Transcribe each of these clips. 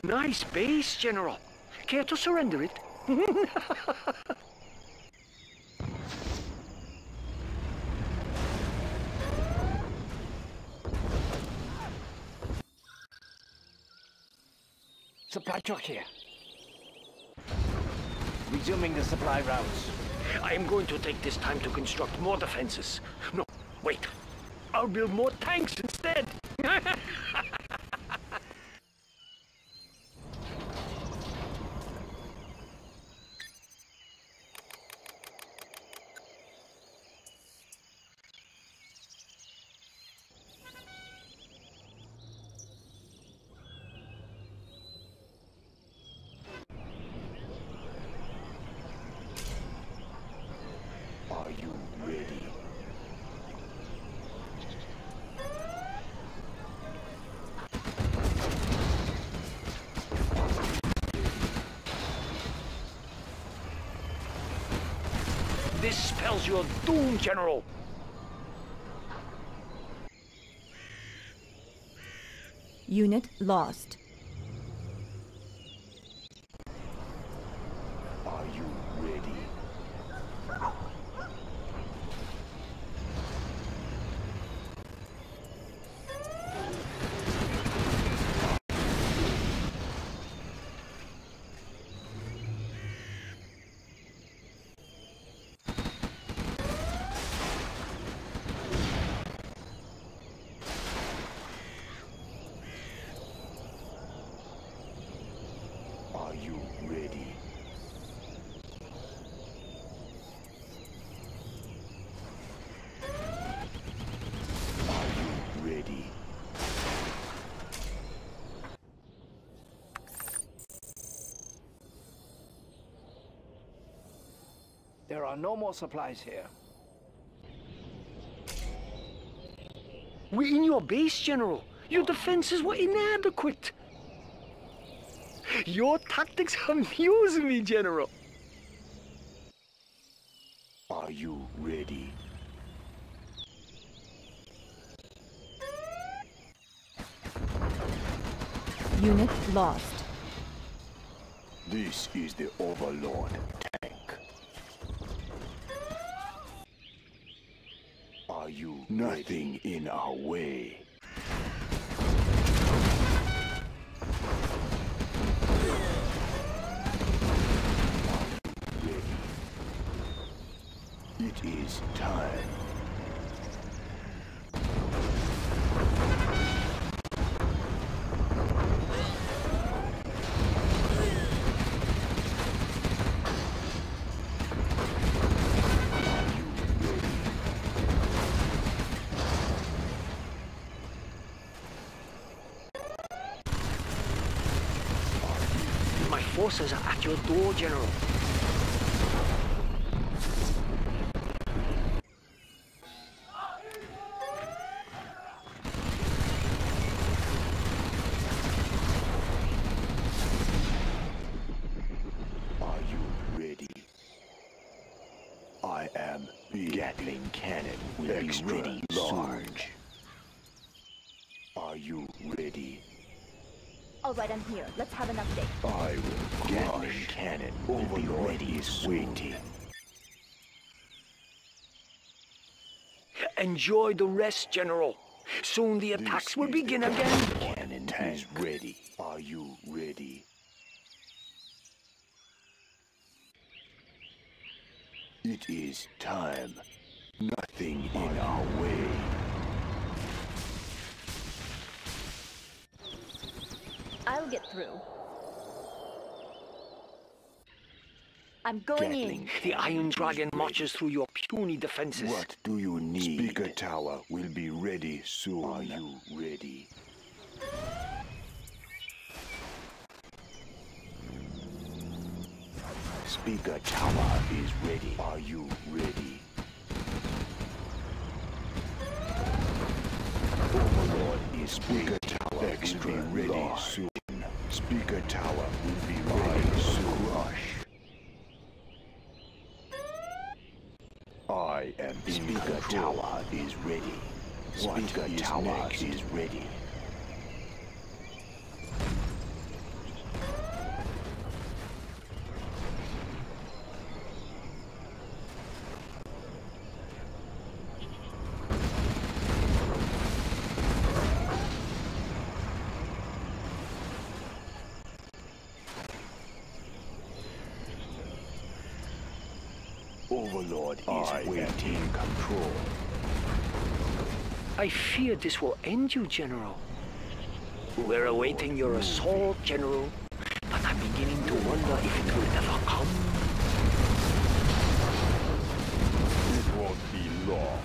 Nice base, General. Care to surrender it? Supply truck here. Resuming the supply routes. I am going to take this time to construct more defenses. No, wait. I'll build more tanks instead. Are you ready? This spells your doom, General. Unit lost. Are you ready? Are you ready? Are you ready? There are no more supplies here. We're in your base, General. Your defenses were inadequate. Your tactics amuse me, General. Are you ready? Unit lost. This is the Overlord tank. Are you nothing in our way? It is time. My forces are at your door, General. Are you ready? I am big. Gatling cannon will be ready large. Are you ready? All right, I'm here. Let's have an update. I will. Gatling cannon will be ready waiting. Enjoy the rest, General. Soon the attacks will begin again. Cannon is ready. Are you ready? It is time. Nothing in our way. I'll get through. I'm going in. The Iron Dragon marches through your puny defenses. What do you need? Speaker tower will be ready soon. Are you ready? Speaker tower is ready. Are you ready? Overlord is Speaker tower will be ready soon. Speaker tower will be ready soon. Rush. I am Speaker tower is ready. Speaker tower is ready. Overlord is waiting control. I fear this will end you, General. We're awaiting your assault, General, but I'm beginning to wonder if it will ever come. It won't be long.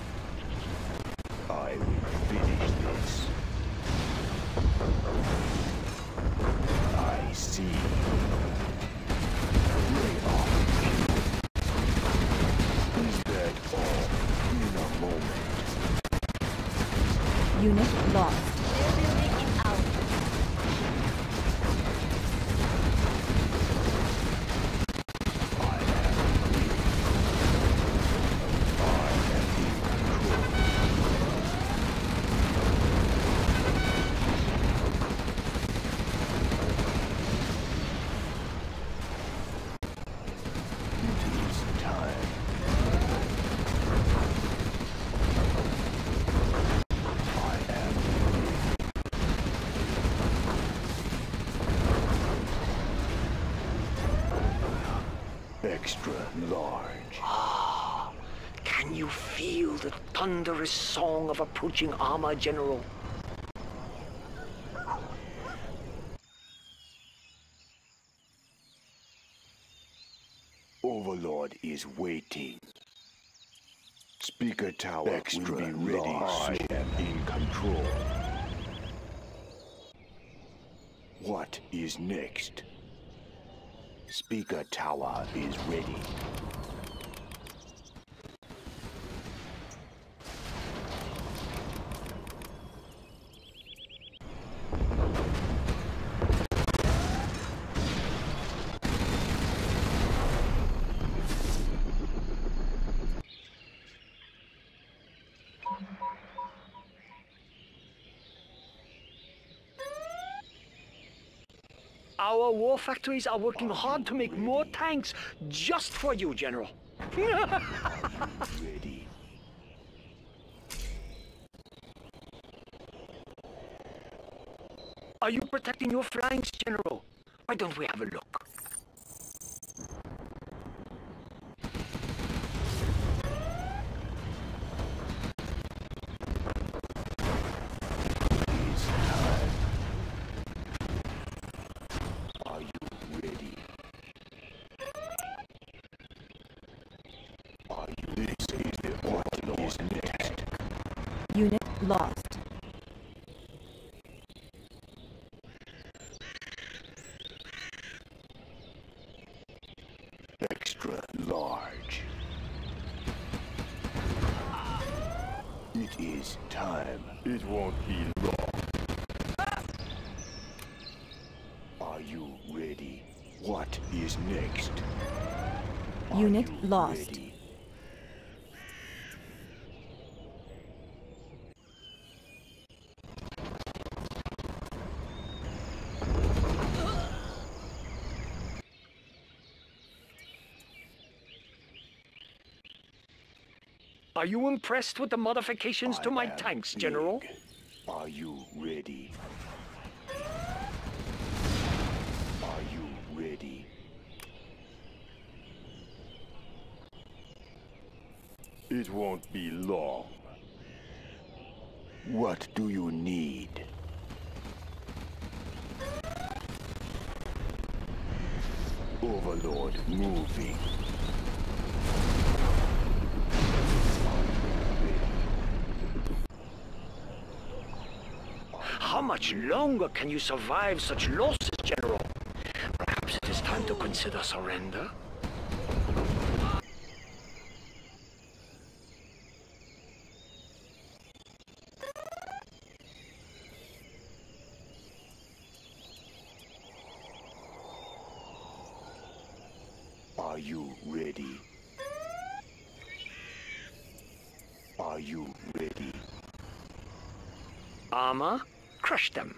I will finish this. I see. Lay off. Is that all? In a moment. Unit lost. Their building is out. Extra large. Can you feel the thunderous song of approaching armor, General? Overlord is waiting. Speaker tower will be ready. I am in control. What is next? Speaker tower is ready. Our war factories are working hard to make more tanks just for you, General. Ready. Are you protecting your flanks, General? Why don't we have a look? It's time. Are you ready? Are you? This is the what is next. Unit lost. Extra large. It is time. It won't be long. Are you ready? What is next? Unit Are you lost. ready? Are you impressed with the modifications to my I am tanks, big. General? Are you ready? Are you ready? It won't be long. What do you need? Overlord moving. How much longer can you survive such losses, General? Perhaps it is time to consider surrender? Are you ready? Are you ready? Armor, crush them.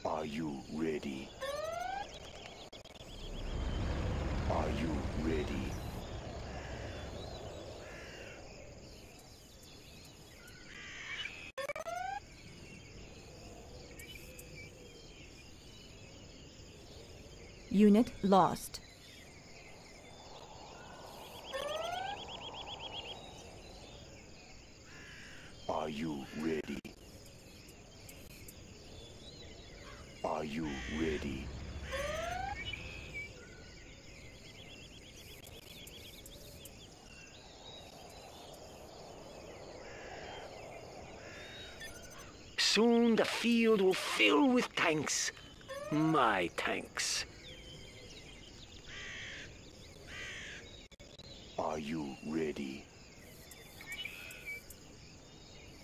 Are you ready? Are you ready? Unit lost. Are you ready? Are you ready? Soon the field will fill with tanks. My tanks. Are you ready?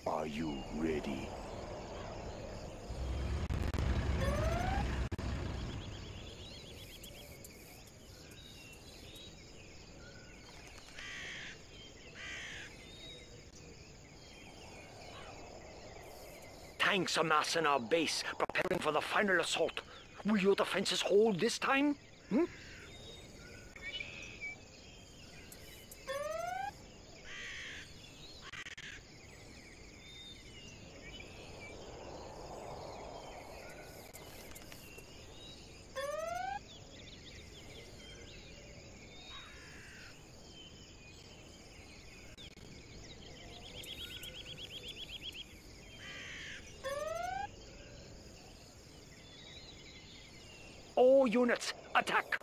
Are you ready? Tanks amass in our base, preparing for the final assault. Will your defenses hold this time? Hmm? All units, attack!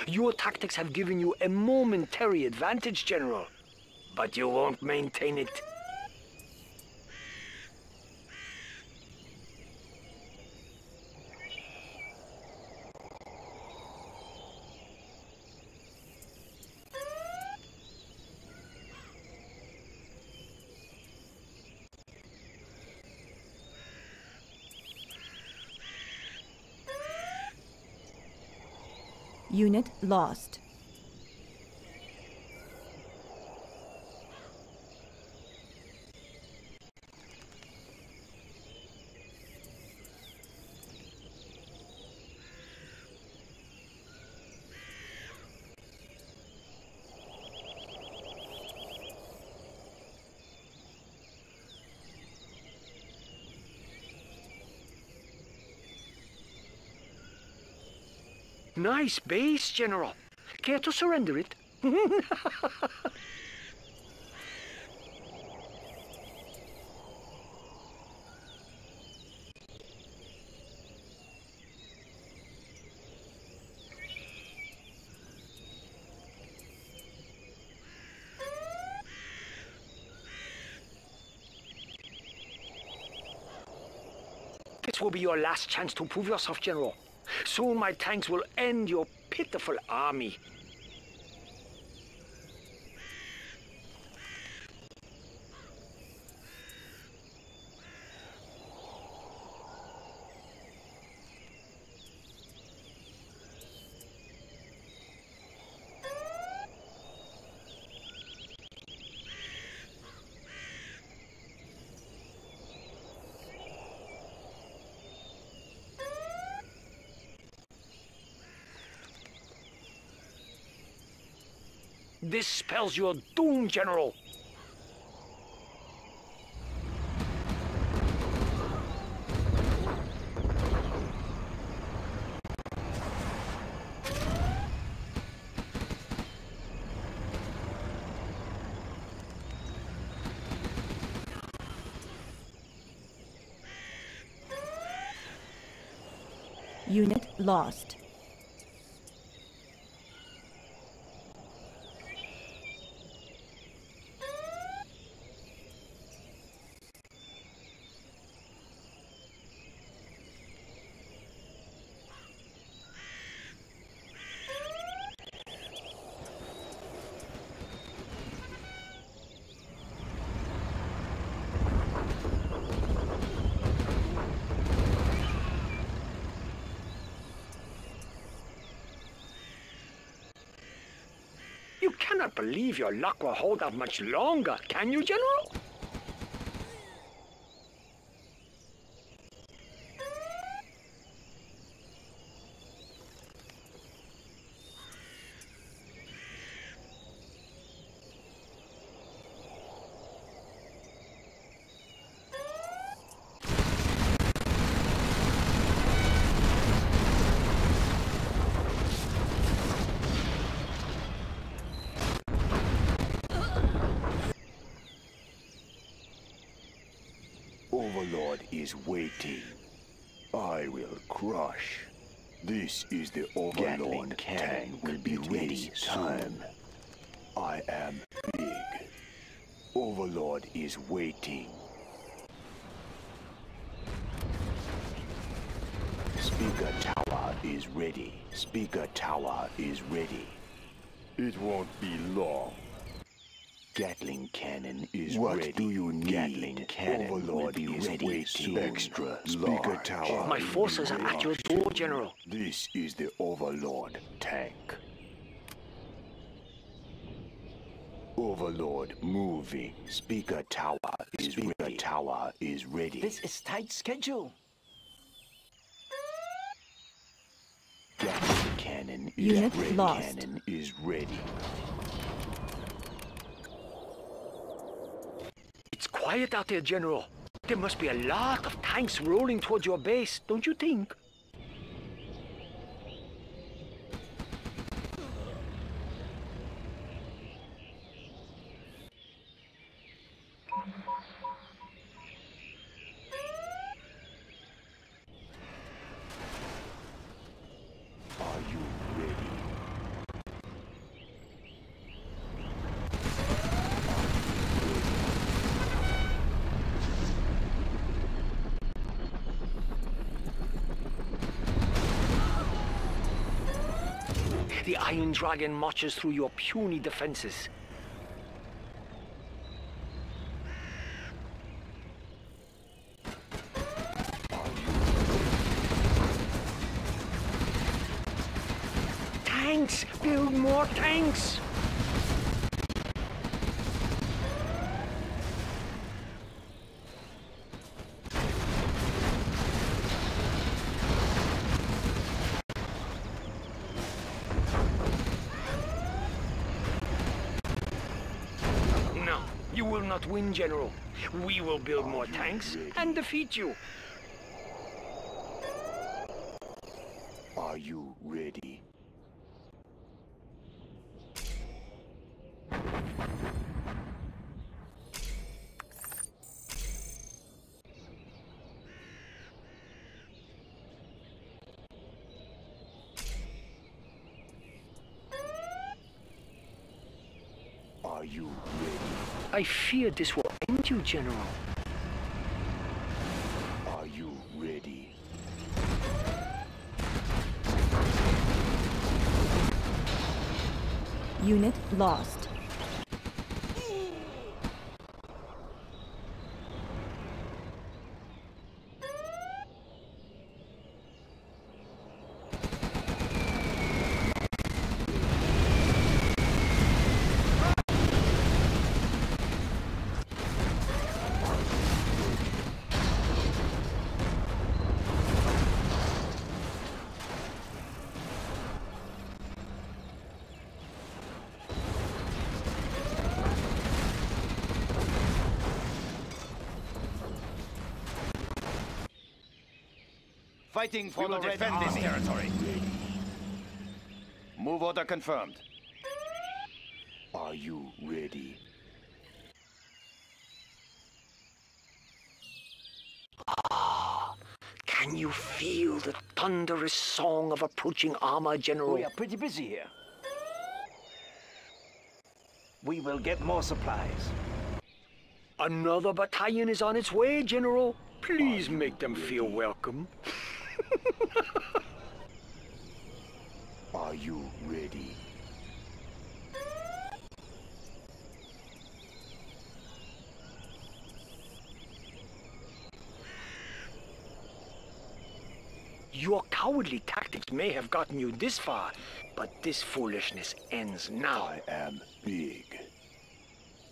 Your tactics have given you a momentary advantage, General. But you won't maintain it. Unit lost. Nice base, General. Care to surrender it? This will be your last chance to prove yourself, General. Soon my tanks will end your pitiful army. This spells your doom, General. Unit lost. You cannot believe your luck will hold out much longer, can you, General? Overlord is waiting. I will crush. This is the Overlord tank will be ready soon. I am big. Overlord is waiting. Speaker tower is ready. Speaker tower is ready. It won't be long. Gatling cannon is ready. What do you need? Gatling cannon Overlord is ready soon. Extra speaker tower. My forces are at your door, General. This is the Overlord tank. Overlord moving. Speaker tower is ready. Speaker tower is ready. This is tight schedule. Gatling cannon is Unit ready. lost. Cannon is ready. It's quiet out there, General. There must be a lot of tanks rolling towards your base, don't you think? Are you ready? The Iron Dragon marches through your puny defenses. Tanks! Build more tanks! No, you will not win, General. We will build more tanks and defeat you. Are you ready? Are you ready? I fear this will end you, General. Are you ready? Unit lost. Fighting for the Red Army. Defend this territory. Move order confirmed. Are you ready? Can you feel the thunderous song of approaching armor, General? We are pretty busy here. We will get more supplies. Another battalion is on its way, General. Please make them feel welcome. Are you ready? Your cowardly tactics may have gotten you this far, but this foolishness ends now. I am big.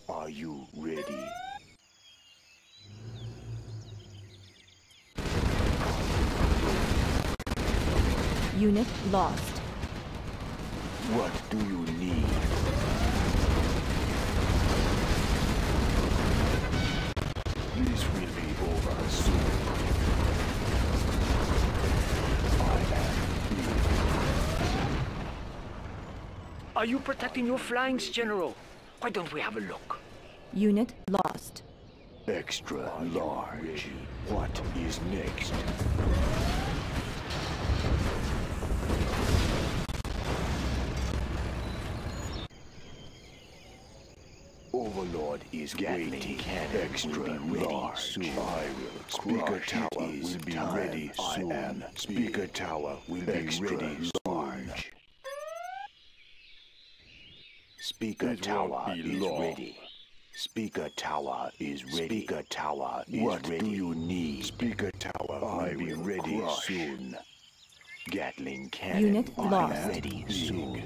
Are you ready? Unit lost. What do you need? This will be over soon. I am big. Are you protecting your flanks, General? Why don't we have a look? Unit lost. Extra large. What is next? Overlord is waiting. Extra large. Soon. I will. Speaker Tower will be ready soon. I am. Speaker Tower will be ready large. Speaker Tower is ready. Speaker Tower is ready. Speaker Tower is ready. What do you need? Speaker Tower will be ready soon. Gatling cannon. Unit lost. Ready soon.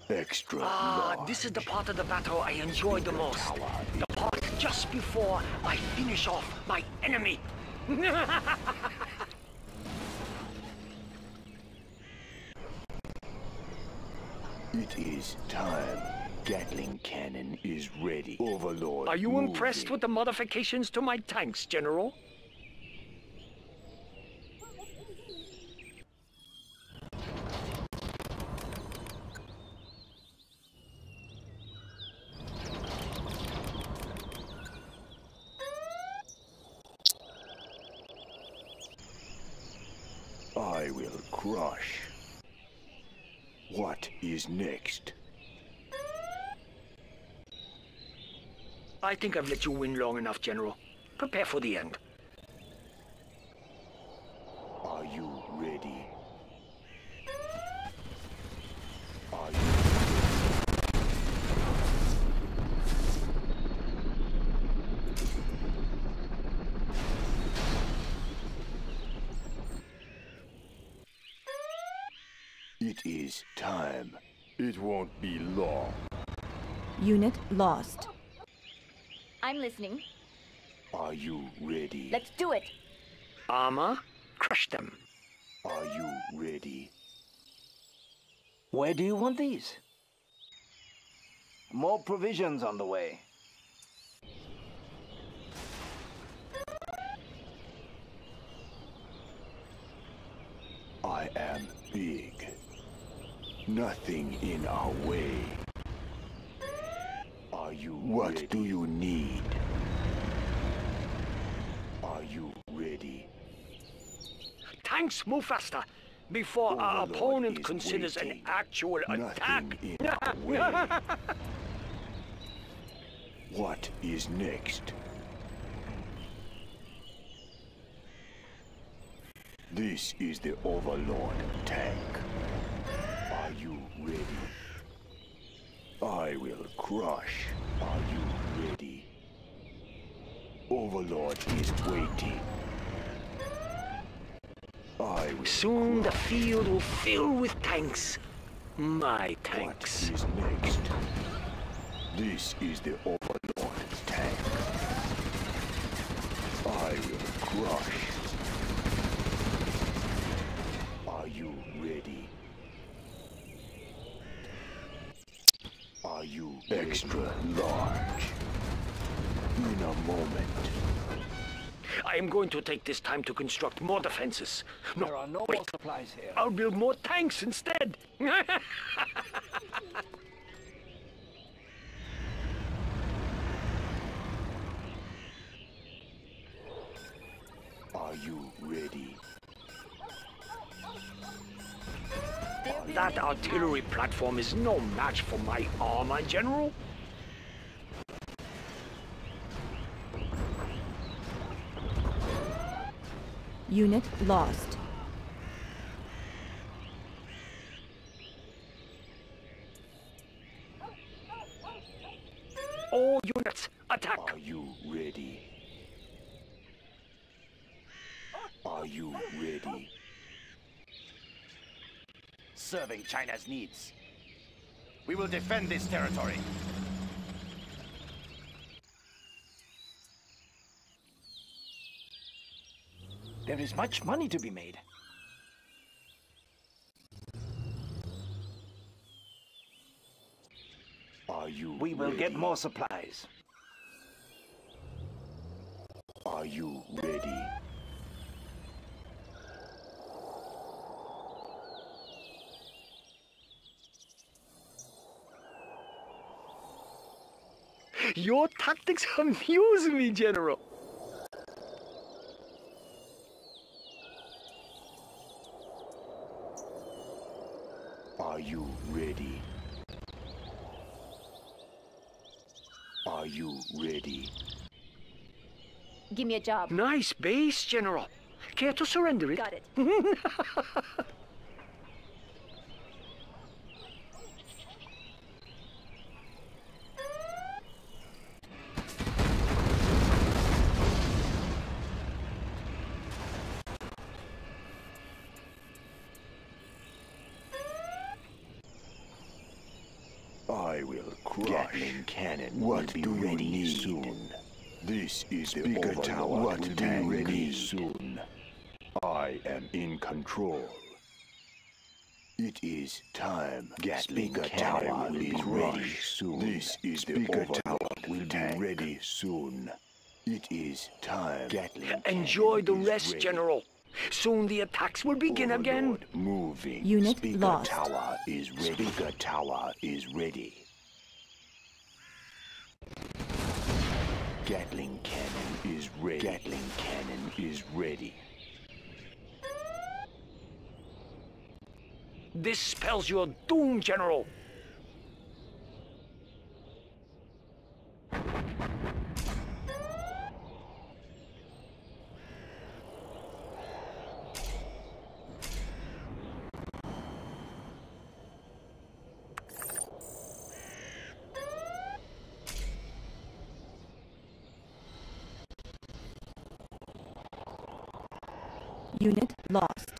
Extra large. This is the part of the battle I enjoy the most. The part just before I finish off my enemy. It is time. Gatling cannon is ready. Overlord. Are you moving. impressed with the modifications to my tanks, General? I will crush. What is next? I think I've let you win long enough, General. Prepare for the end. Are you ready? Are you It is time. It won't be long. Unit lost. I'm listening. Are you ready? Let's do it. Armor, crush them. Are you ready? Where do you want these? More provisions on the way. I am big. Nothing in our way. Are you What ready? Do you need? Are you ready? Tanks, move faster before our Overlord opponent is considers waiting. an actual attack. Nothing in our way. What is next? This is the Overlord tank. Are you ready? I will crush. Are you ready? Overlord is waiting. I will Soon the field will fill with tanks. My tanks. What is next? This is the Overlord tank. I will crush. Are you ready? Are you extra large? In a moment. I am going to take this time to construct more defenses. No, There are no more wait. supplies here. I'll build more tanks instead. Are you ready? That artillery platform is no match for my armor, General. Unit lost. All units, attack! Are you ready? Are you ready? Serving China's needs. We will defend this territory. There is much money to be made. Are you We will ready? get more supplies. Are you ready? Your tactics amuse me, General. Are you ready? Are you ready? Give me a job. Nice base, General. Care to surrender it? Got it. I will crush. Gatling cannon. What do you need soon? This is the Speaker Tower. What do you need soon? I am in control. It is time. Gatling Tower is ready soon. This is the Speaker Tower will be ready soon. It is time. Gatling Enjoy the rest, ready. General. Soon the attacks will begin again. Overlord moving. Unit Speaker lost. Tower is ready. Speaker Tower is ready. Gatling cannon is ready. Gatling cannon is ready. This spells your doom, General. Unit lost.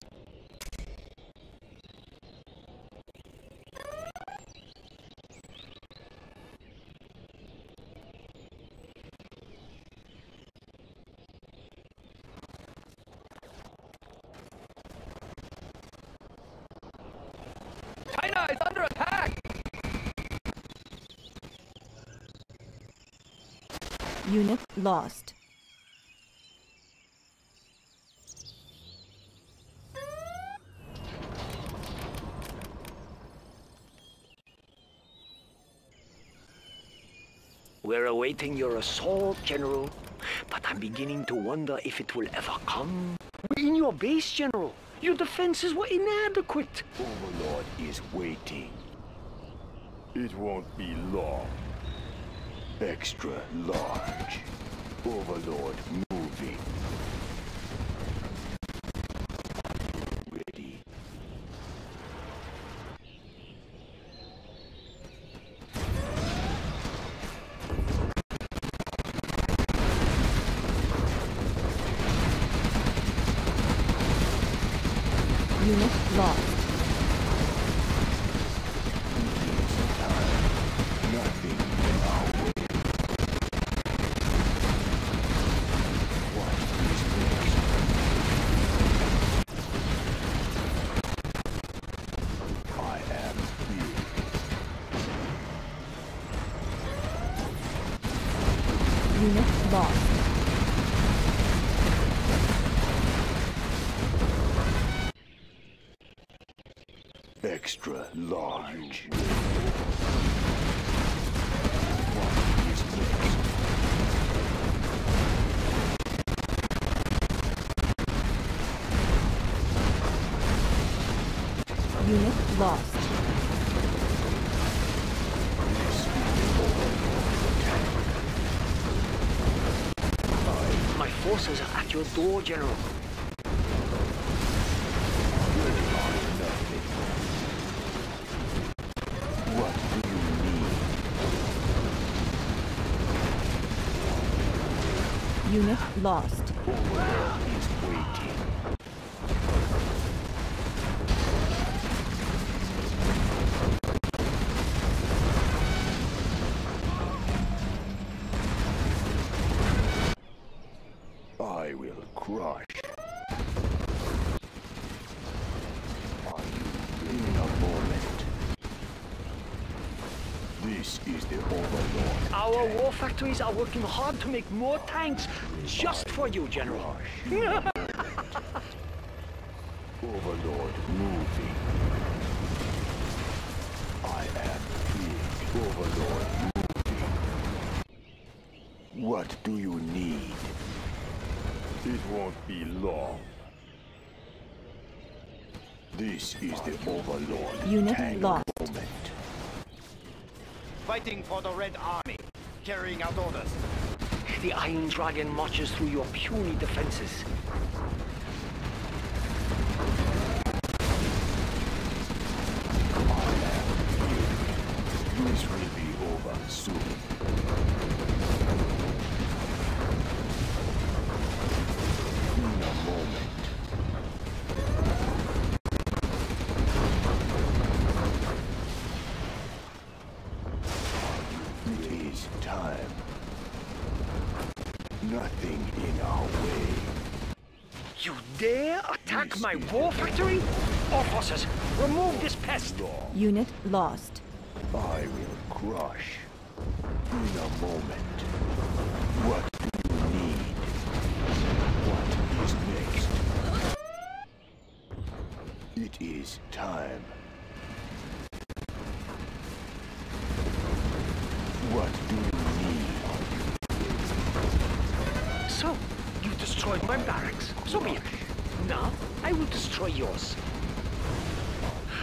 China is under attack! Unit lost. We're awaiting your assault, General. But I'm beginning to wonder if it will ever come. We're in your base, General. Your defenses were inadequate. Overlord is waiting. It won't be long. Extra large. Overlord moving. Ready. Unit lost. Nothing in our way. What is next? I am here. Unit lost. Extra large. What is next? Unit lost. My forces are at your door, General. What do you need? Unit lost. Overlord is waiting. I will crush. Are you ready? In a moment. This is the Overlord. Our war factories are working hard to make more tanks just for you, General. Overlord moving. I am big. Overlord moving. What do you need? It won't be long. This is the Overlord Unit tank lost. moment. Fighting for the Red Army. Carrying out orders. The Iron Dragon marches through your puny defenses. This will be over soon. In a moment. It is time. Nothing in our way. You dare attack my war factory? Officers, remove this pest! Unit lost. I will crush. In a moment. What do you need? What is next? It is time. What do you need? So, you destroyed my barracks. So be it. Now, I will destroy yours.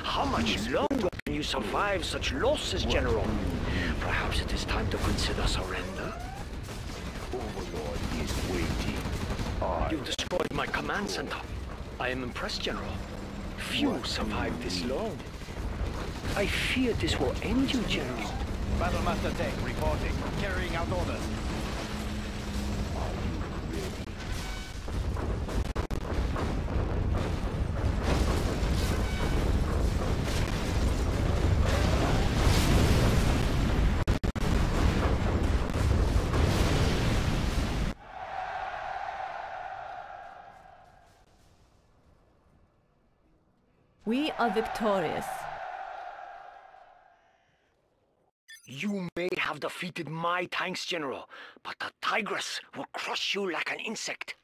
How much longer can you survive such losses, General? Perhaps it is time to consider surrender. Overlord is waiting. You destroyed my command center. I am impressed, General. Few survived this long. I fear this will end you, General. Battlemaster Tank reporting. Carrying out orders. We are victorious. You may have defeated my tanks, General, but the Tigress will crush you like an insect.